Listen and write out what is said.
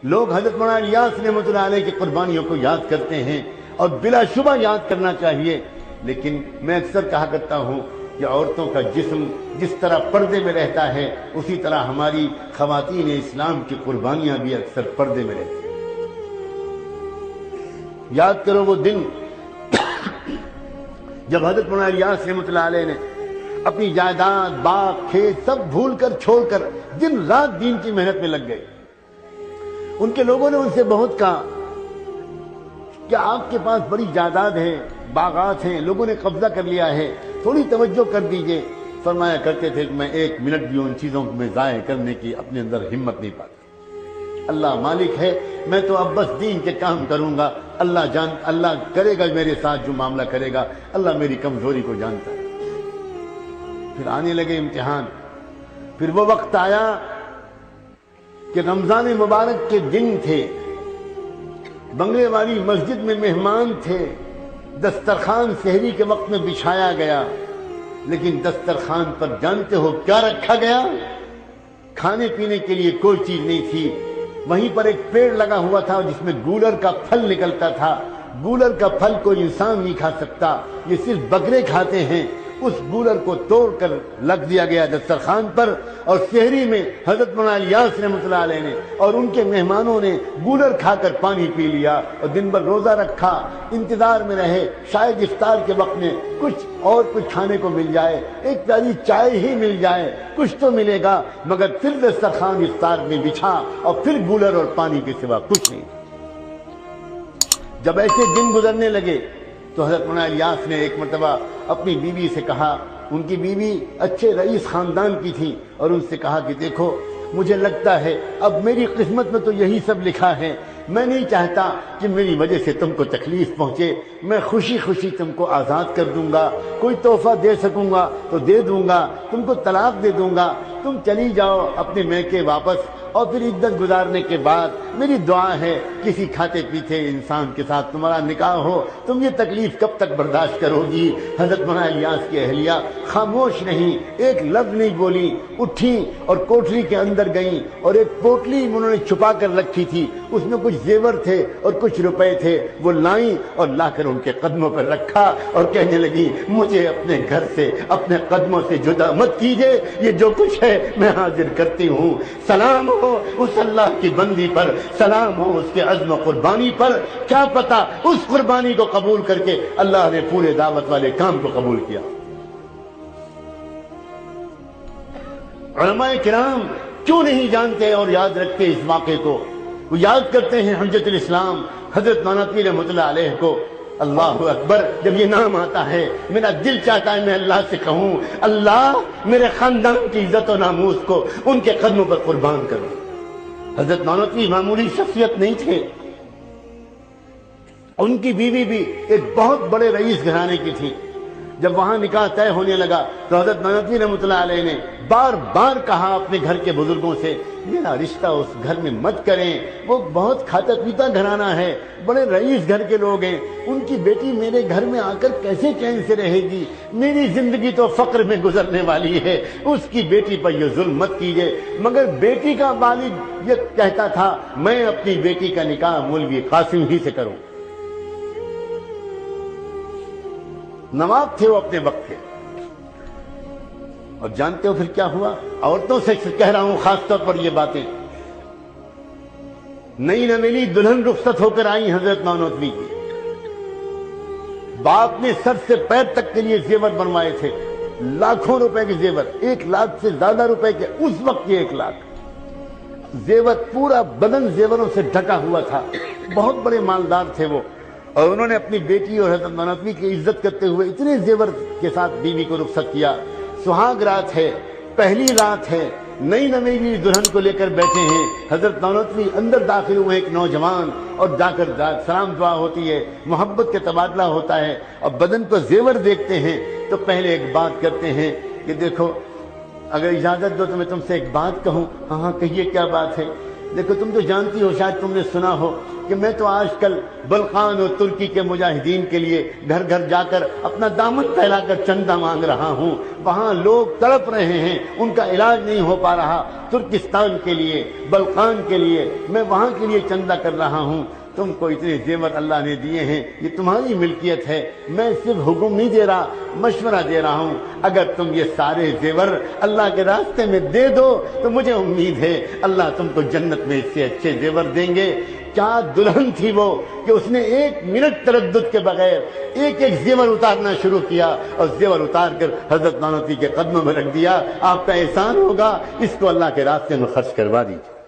لوگ حضرت مولانا الیاس رحمۃ اللہ علیہ کی قربانیوں کو یاد کرتے ہیں اور بلا شبہ یاد کرنا چاہیے، لیکن میں اکثر کہا کرتا ہوں کہ عورتوں کا جسم جس طرح پردے میں رہتا ہے اسی طرح ہماری خواتین اسلام کی قربانیاں بھی اکثر پردے میں رہتی ہیں۔ یاد کرو وہ دن جب حضرت مولانا الیاس رحمۃ اللہ علیہ نے اپنی جائیداد، باغ، کھیت سب بھول کر چھوڑ کر دن رات دین کی محنت میں لگ گئے۔ ان کے لوگوں نے ان سے بہت کہا کہ آپ کے پاس بڑی جائیداد ہے، باغات ہیں، لوگوں نے قبضہ کر لیا ہے، تھوڑی توجہ کر دیجئے۔ فرمایا کرتے تھے کہ میں ایک منٹ بھی ان چیزوں میں ضائع کرنے کی اپنے اندر ہمت نہیں پاتا۔ اللہ مالک ہے، میں تو اب بس دین کے کام کروں گا، اللہ کرے گا میرے ساتھ جو معاملہ کرے گا، اللہ میری کمزوری کو جانتا ہے۔ پھر آنے لگے امتحان، پھر وہ وقت آیا کہ رمضان مبارک کے دن تھے، بنگلے والی مسجد میں مہمان تھے، دسترخوان سحری کے وقت میں بچھایا گیا، لیکن دسترخوان پر جانتے ہو کیا رکھا گیا؟ کھانے پینے کے لیے کوئی چیز نہیں تھی۔ وہیں پر ایک پیڑ لگا ہوا تھا جس میں گولر کا پھل نکلتا تھا۔ گولر کا پھل کوئی انسان نہیں کھا سکتا، یہ صرف بکرے کھاتے ہیں۔ اس گولر کو توڑ کر لگ دیا گیا دسترخوان پر، اور سحری میں حضرت مولانا الیاس رحمۃ اللہ علیہ نے اور ان کے مہمانوں نے گولر کھا کر پانی پی لیا اور دن بھر روزہ رکھا، انتظار میں رہے شاید افطار کے وقت میں کچھ کھانے کو مل جائے، ایک پیالی چائے ہی مل جائے، کچھ تو ملے گا، مگر پھر دسترخوان افطار میں بچھا اور پھر گولر اور پانی کے سوا کچھ نہیں۔ جب ایسے دن گزرنے لگے تو حضرت مولانا الیاس نے ایک مرتبہ اپنی بیوی سے کہا، ان کی بیوی اچھے رئیس خاندان کی تھی، اور ان سے کہا کہ دیکھو مجھے لگتا ہے اب میری قسمت میں تو یہی سب لکھا ہے، میں نہیں چاہتا کہ میری وجہ سے تم کو تکلیف پہنچے، میں خوشی خوشی تم کو آزاد کر دوں گا، کوئی تحفہ دے سکوں گا تو دے دوں گا، تم کو طلاق دے دوں گا، تم چلی جاؤ اپنے میکے واپس، اور پھر عدت گزارنے کے بعد میری دعا ہے کسی کھاتے پیتے انسان کے ساتھ تمہارا نکاح ہو، تم یہ تکلیف کب تک برداشت کرو گی؟ حضرت مولانا الیاس کی اہلیہ خاموش نہیں، ایک لفظ نہیں بولی، اٹھی اور کوٹری کے اندر گئیں، اور ایک پوٹلی انہوں نے چھپا کر رکھی تھی، اس میں کچھ زیور تھے اور کچھ روپے تھے، وہ لائیں اور لا کر ان کے قدموں پر رکھا اور کہنے لگی مجھے اپنے گھر سے، اپنے قدموں سے جدا مت کیجئے، یہ جو کچھ ہے میں حاضر کرتی ہوں۔ سلام ہو اس اللہ کی بندی پر، سلام ہو اس کے عزم و قربانی پر، کیا پتا اس قربانی کو قبول کر کے اللہ نے پورے دعوت والے کام کو قبول کیا۔ علماء کرام کیوں نہیں جانتے اور یاد رکھتے اس واقعے کو؟ وہ یاد کرتے ہیں حجت الاسلام حضرت نانوتوی رحمۃ اللہ علیہ کو۔ اللہ اکبر، جب یہ نام آتا ہے میرا دل چاہتا ہے میں اللہ سے کہوں اللہ میرے خاندان کی عزت و ناموس کو ان کے قدموں پر قربان کرو۔ حضرت نانوتوی معمولی شخصیت نہیں تھے، ان کی بیوی بھی ایک بہت بڑے رئیس گھرانے کی تھی۔ جب وہاں نکاح طے ہونے لگا تو حضرت نانوتوی رحمۃ اللہ علیہ نے بار بار کہا اپنے گھر کے بزرگوں سے میرا رشتہ اس گھر میں مت کریں، وہ بہت کھاتا پیتا گھرانہ ہے، بڑے رئیس گھر کے لوگ ہیں، ان کی بیٹی میرے گھر میں آ کر کیسے چین سے رہے گی؟ میری زندگی تو فقر میں گزرنے والی ہے، اس کی بیٹی پر یہ ظلم مت کیجیے۔ مگر بیٹی کا والد یہ کہتا تھا میں اپنی بیٹی کا نکاح مولوی قاسم ہی سے کروں۔ نواب تھے وہ اپنے وقت کے، اور جانتے ہو پھر کیا ہوا؟ عورتوں سے کہہ رہا ہوں خاص طور پر یہ باتیں، نئی نویلی دلہن رخصت ہو کر آئی حضرت نانوتوی کی، باپ نے سر سے پیر تک کے لیے زیور بنوائے تھے، لاکھوں روپے کے زیور، 1 لاکھ سے زیادہ روپے کے، اس وقت کے 1 لاکھ زیور، پورا بدن زیوروں سے ڈھکا ہوا تھا، بہت بڑے مالدار تھے وہ، اور انہوں نے اپنی بیٹی اور حضرت نانوتوی کی عزت کرتے ہوئے اتنے زیور کے ساتھ بیوی کو رخصت کیا۔ سہاگ رات ہے، پہلی رات ہے، نئی نویلی دلہن کو لے کر بیٹھے ہیں، حضرت نانوتوی اندر داخل ہوئے ایک نوجوان، اور جا کر سلام دعا ہوتی ہے، محبت کا تبادلہ ہوتا ہے، اور بدن کو زیور دیکھتے ہیں تو پہلے ایک بات کرتے ہیں کہ دیکھو اگر اجازت دو تو میں تم سے ایک بات کہوں۔ ہاں کہیے کیا بات ہے؟ دیکھو تم تو جانتی ہو، شاید تم نے سنا ہو کہ میں تو آج کل بلقان اور ترکی کے مجاہدین کے لیے گھر گھر جا کر اپنا دامن پھیلا کر چندہ مانگ رہا ہوں۔ وہاں لوگ تڑپ رہے ہیں، ان کا علاج نہیں ہو پا رہا، ترکستان کے لیے، بلقان کے لیے میں وہاں کے لیے چندہ کر رہا ہوں۔ تم کو اتنے زیور اللہ نے دیے ہیں، یہ تمہاری ملکیت ہے، میں صرف حکم نہیں دے رہا، مشورہ دے رہا ہوں۔ اگر تم یہ سارے زیور اللہ کے راستے میں دے دو تو مجھے امید ہے اللہ تم کو جنت میں اس سے اچھے زیور دیں گے۔ کیا دلہن تھی وہ کہ اس نے 1 منٹ تردد کے بغیر ایک ایک زیور اتارنا شروع کیا اور زیور اتار کر حضرت نانوتوی کے قدموں میں رکھ دیا۔ آپ کا احسان ہوگا، اس کو اللہ کے راستے میں خرچ کروا دیجیے۔